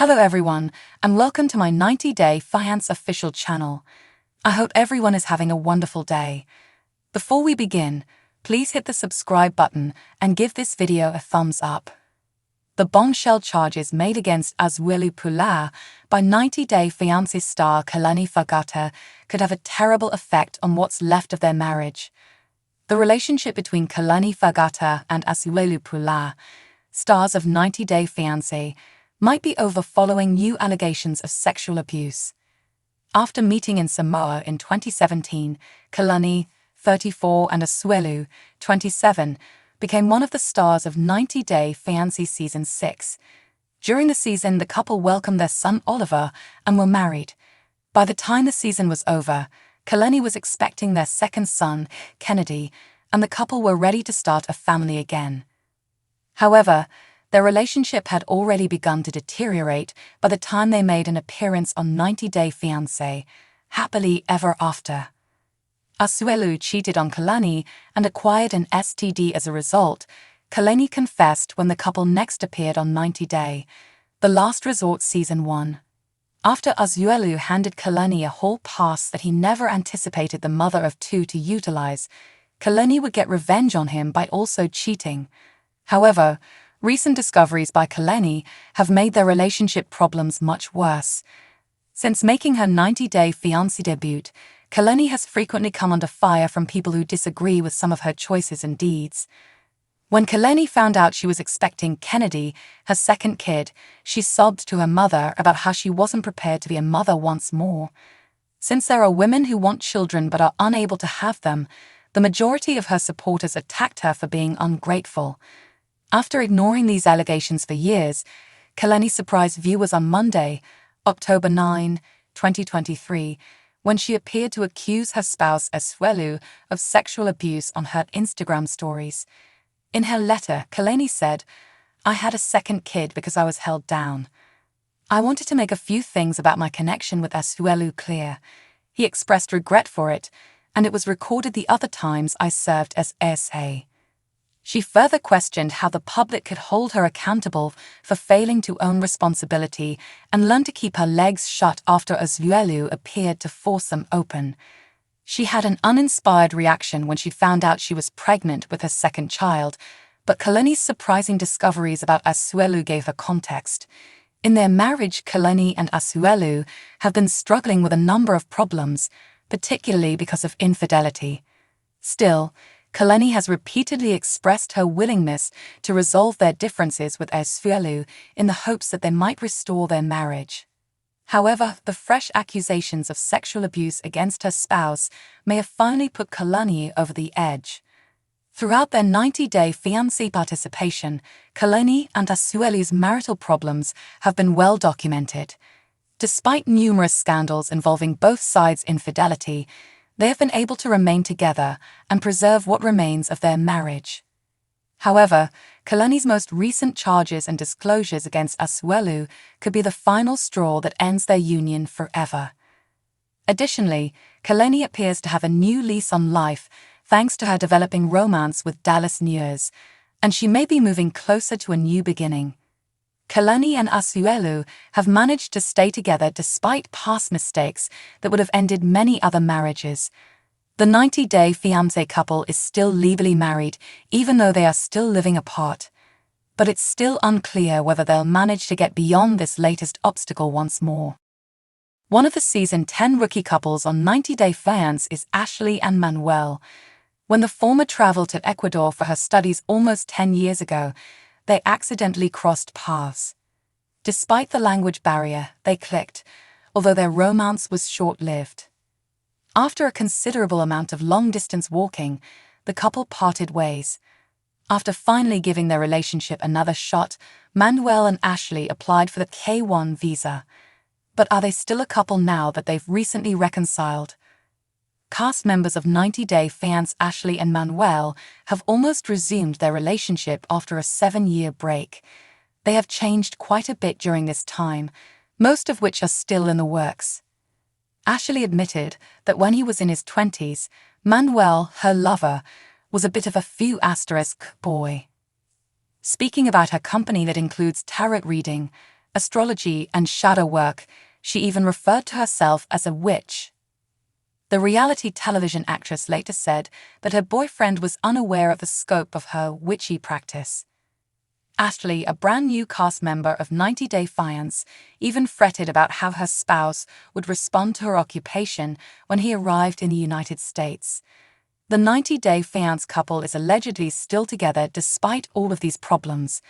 Hello everyone, and welcome to my 90-day Fiance official channel. I hope everyone is having a wonderful day. Before we begin, please hit the subscribe button and give this video a thumbs up. The bombshell charges made against Asuelu by 90-day Fiance star Kalani could have a terrible effect on what's left of their marriage. The relationship between Kalani and Asuelu, stars of 90-day Fiance, might be over following new allegations of sexual abuse. After meeting in Samoa in 2017, Kalani, 34, and Asuelu, 27, became one of the stars of 90-day Fiance Season 6. During the season, the couple welcomed their son Oliver and were married. By the time the season was over, Kalani was expecting their second son, Kennedy, and the couple were ready to start a family again. However, their relationship had already begun to deteriorate by the time they made an appearance on 90-day Fiance, Happily Ever After. Asuelu cheated on Kalani and acquired an STD as a result. Kalani confessed when the couple next appeared on 90-day, The Last Resort Season 1. After Asuelu handed Kalani a hall pass that he never anticipated the mother of two to utilize, Kalani would get revenge on him by also cheating. However, recent discoveries by Kalani have made their relationship problems much worse. Since making her 90-day Fiance debut, Kalani has frequently come under fire from people who disagree with some of her choices and deeds. When Kalani found out she was expecting Kennedy, her second kid, she sobbed to her mother about how she wasn't prepared to be a mother once more. Since there are women who want children but are unable to have them, the majority of her supporters attacked her for being ungrateful. After ignoring these allegations for years, Kalani surprised viewers on Monday, October 9, 2023, when she appeared to accuse her spouse Asuelu of sexual abuse on her Instagram stories. In her letter, Kalani said, "I had a second kid because I was held down. I wanted to make a few things about my connection with Asuelu clear. He expressed regret for it, and it was recorded the other times I served as SA." She further questioned how the public could hold her accountable for failing to own responsibility and learn to keep her legs shut after Asuelu appeared to force them open. She had an uninspired reaction when she found out she was pregnant with her second child, but Kalani's surprising discoveries about Asuelu gave her context. In their marriage, Kalani and Asuelu have been struggling with a number of problems, particularly because of infidelity. Still, Kalani has repeatedly expressed her willingness to resolve their differences with Asuelu in the hopes that they might restore their marriage. However, the fresh accusations of sexual abuse against her spouse may have finally put Kalani over the edge. Throughout their 90-day Fiance participation, Kalani and Asuelu's marital problems have been well documented. Despite numerous scandals involving both sides' infidelity, they have been able to remain together and preserve what remains of their marriage. However, Kalani's most recent charges and disclosures against Asuelu could be the final straw that ends their union forever. Additionally, Kalani appears to have a new lease on life thanks to her developing romance with Dallas Nunes, and she may be moving closer to a new beginning. Kalani and Asuelu have managed to stay together despite past mistakes that would have ended many other marriages. The 90-day Fiance couple is still legally married, even though they are still living apart. But it's still unclear whether they'll manage to get beyond this latest obstacle once more. One of the season 10 rookie couples on 90-day Fiance is Ashley and Manuel. When the former traveled to Ecuador for her studies almost 10 years ago, they accidentally crossed paths. Despite the language barrier, they clicked, although their romance was short-lived. After a considerable amount of long-distance walking, the couple parted ways. After finally giving their relationship another shot, Manuel and Ashley applied for the K-1 visa. But are they still a couple now that they've recently reconciled? Cast members of 90-day Fiance Ashley and Manuel have almost resumed their relationship after a 7-year break. They have changed quite a bit during this time, most of which are still in the works. Ashley admitted that when he was in his 20s, Manuel, her lover, was a bit of a few asterisk boy. Speaking about her company that includes tarot reading, astrology, and shadow work. She even referred to herself as a witch. The reality television actress later said that her boyfriend was unaware of the scope of her witchy practice. Ashley, a brand new cast member of 90 Day Fiance, even fretted about how her spouse would respond to her occupation when he arrived in the United States. The 90 Day Fiance couple is allegedly still together despite all of these problems.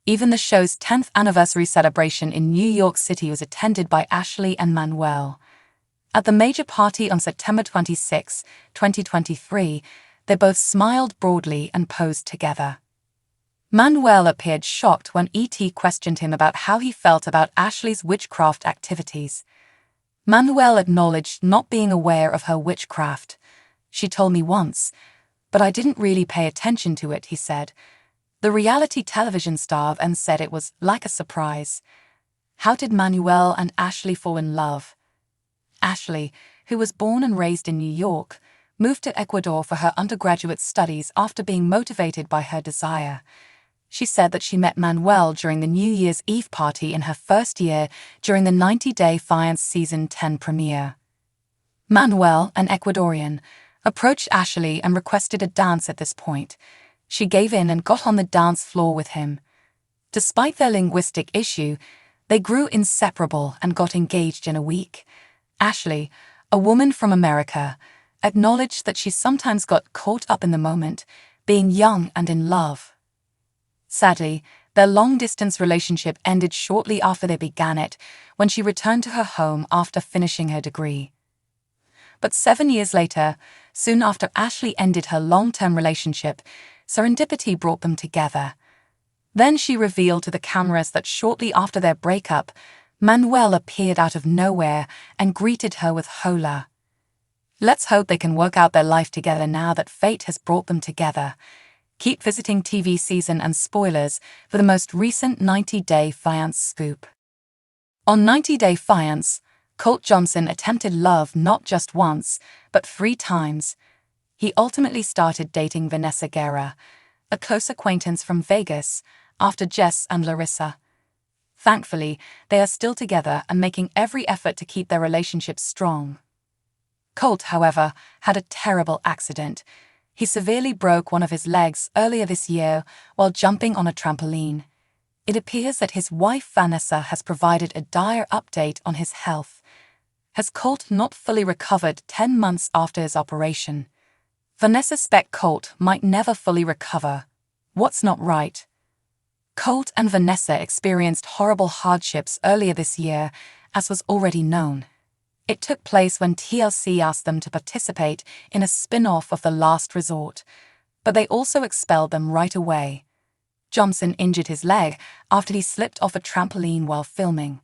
Even the show's 10th anniversary celebration in New York City was attended by Ashley and Manuel. At the major party on September 26, 2023, they both smiled broadly and posed together. Manuel appeared shocked when E.T. questioned him about how he felt about Ashley's witchcraft activities. Manuel acknowledged not being aware of her witchcraft. "She told me once, but I didn't really pay attention to it," he said. The reality television star then said it was like a surprise. How did Manuel and Ashley fall in love? Ashley, who was born and raised in New York, moved to Ecuador for her undergraduate studies after being motivated by her desire. She said that she met Manuel during the New Year's Eve party in her first year during the 90 Day Fiance Season 10 premiere. Manuel, an Ecuadorian, approached Ashley and requested a dance at this point. She gave in and got on the dance floor with him. Despite their linguistic issue, they grew inseparable and got engaged in a week. Ashley, a woman from America, acknowledged that she sometimes got caught up in the moment, being young and in love. Sadly, their long-distance relationship ended shortly after they began it, when she returned to her home after finishing her degree. But 7 years later, soon after Ashley ended her long-term relationship, serendipity brought them together. Then she revealed to the cameras that shortly after their breakup, Manuel appeared out of nowhere and greeted her with hola. Let's hope they can work out their life together now that fate has brought them together. Keep visiting TV season and spoilers for the most recent 90 Day Fiance scoop. On 90 Day Fiance, Colt Johnson attempted love not just once, but 3 times. He ultimately started dating Vanessa Guerra, a close acquaintance from Vegas, after Jess and Larissa. Thankfully, they are still together and making every effort to keep their relationship strong. Colt, however, had a terrible accident. He severely broke one of his legs earlier this year while jumping on a trampoline. It appears that his wife Vanessa has provided a dire update on his health. Has Colt not fully recovered 10 months after his operation? Vanessa suspects Colt might never fully recover. What's not right? Colt and Vanessa experienced horrible hardships earlier this year, as was already known. It took place when TLC asked them to participate in a spin-off of The Last Resort, but they also expelled them right away. Johnson injured his leg after he slipped off a trampoline while filming.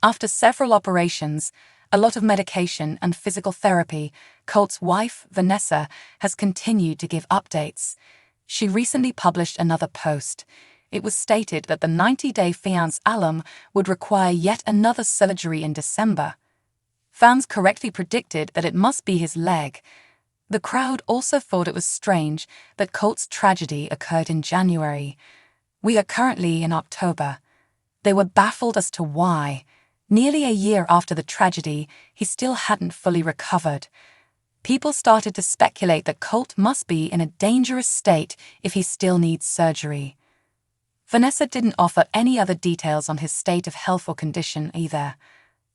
After several operations, a lot of medication and physical therapy, Colt's wife, Vanessa, has continued to give updates. She recently published another post. It was stated that the 90 Day Fiance alum would require yet another surgery in December. Fans correctly predicted that it must be his leg. The crowd also thought it was strange that Colt's tragedy occurred in January. We are currently in October. They were baffled as to why. Nearly a year after the tragedy, he still hadn't fully recovered. People started to speculate that Colt must be in a dangerous state if he still needs surgery. Vanessa didn't offer any other details on his state of health or condition either.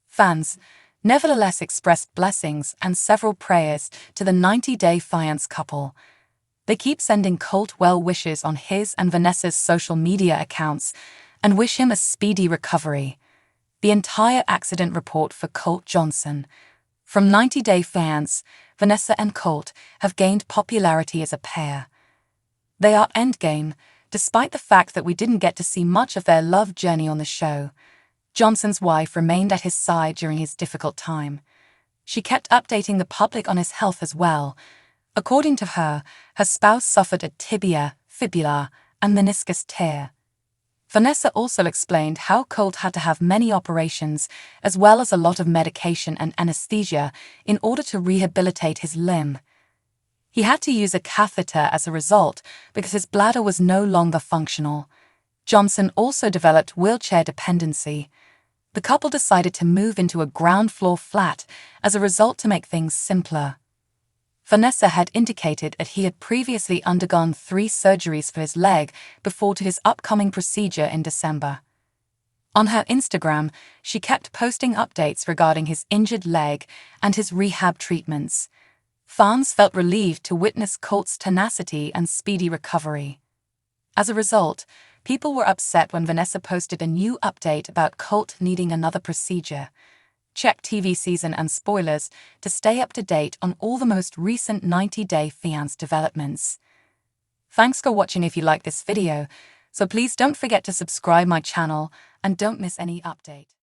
Fans, nevertheless, expressed blessings and several prayers to the 90 Day Fiance couple. They keep sending Colt well wishes on his and Vanessa's social media accounts and wish him a speedy recovery. The entire accident report for Colt Johnson. From 90 Day Fiance, Vanessa and Colt have gained popularity as a pair. They are endgame, despite the fact that we didn't get to see much of their love journey on the show. Johnson's wife remained at his side during his difficult time. She kept updating the public on his health as well. According to her, her spouse suffered a tibia, fibula, and meniscus tear. Vanessa also explained how Colt had to have many operations, as well as a lot of medication and anesthesia, in order to rehabilitate his limb. He had to use a catheter as a result because his bladder was no longer functional. Johnson also developed wheelchair dependency. The couple decided to move into a ground-floor flat as a result to make things simpler. Vanessa had indicated that he had previously undergone 3 surgeries for his leg before to his upcoming procedure in December. On her Instagram, she kept posting updates regarding his injured leg and his rehab treatments. Fans felt relieved to witness Colt's tenacity and speedy recovery. As a result, people were upset when Vanessa posted a new update about Colt needing another procedure. Check TV season and spoilers to stay up to date on all the most recent 90-day Fiance developments. Thanks for watching. If you like this video, so please don't forget to subscribe my channel and don't miss any update.